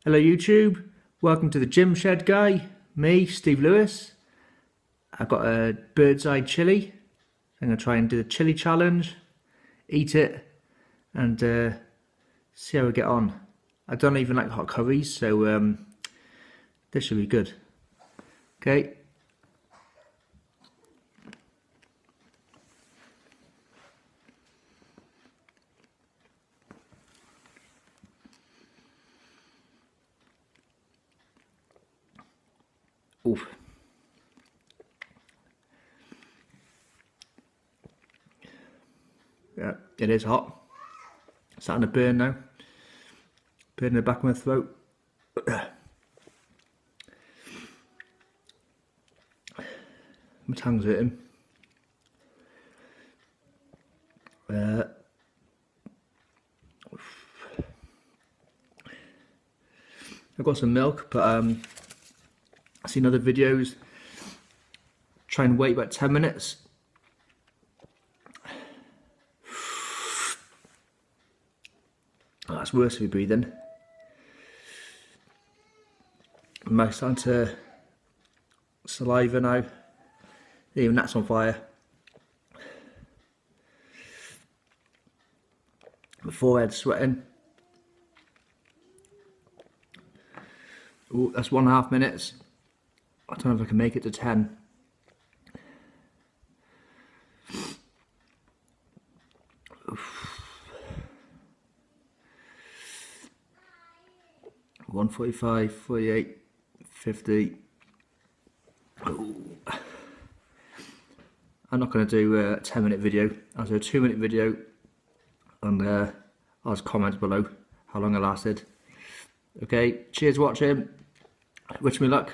Hello YouTube, welcome to the Gym Shed Guy, me, Steve Lewis. I've got a Birds Eye Chilli. I'm going to try and do the chili challenge, eat it and see how we get on. I don't even like hot curries, so this should be good. Okay. Oof. Yeah, it is hot. It's starting to burn now. Burn in the back of my throat. My tongue's hurting. I've got some milk, but I've seen other videos. Try and wait about 10 minutes. Oh, that's worse if you're breathing. My starting to saliva now. Even that's on fire. My forehead's sweating. Oh, that's 1.5 minutes. I don't know if I can make it to 10. Oof. 1:45, 48, 50. Ooh. I'm not going to do a 10-minute video. I'll do a 2-minute video and I'll just comment below how long I lasted. Okay, cheers for watching. Wish me luck.